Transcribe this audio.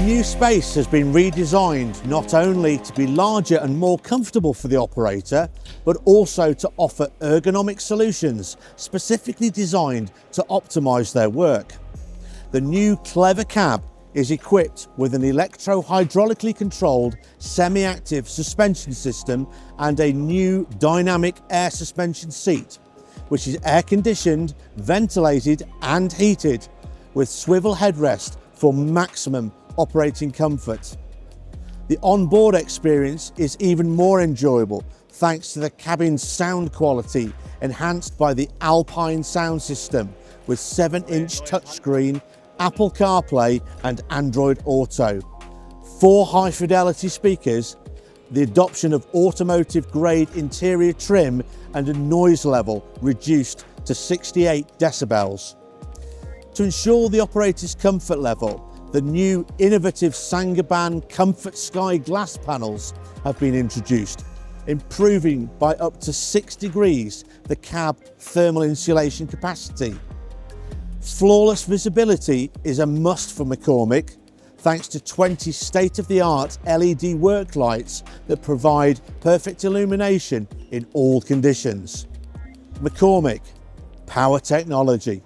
new space has been redesigned not only to be larger and more comfortable for the operator, but also to offer ergonomic solutions specifically designed to optimise their work. The new Clever Cab is equipped with an electro-hydraulically controlled semi-active suspension system and a new dynamic air suspension seat, which is air-conditioned, ventilated and heated, with swivel headrest for maximum operating comfort. The onboard experience is even more enjoyable thanks to the cabin's sound quality enhanced by the Alpine sound system with 7-inch touchscreen, Apple CarPlay and Android Auto, 4 high-fidelity speakers, the adoption of automotive-grade interior trim and a noise level reduced to 68 decibels. To ensure the operator's comfort level, the new innovative Saint-Gobain Comfort Sky glass panels have been introduced, improving by up to 6 degrees the cab thermal insulation capacity. Flawless visibility is a must for McCormick, thanks to 20 state-of-the-art LED work lights that provide perfect illumination in all conditions. McCormick, power technology.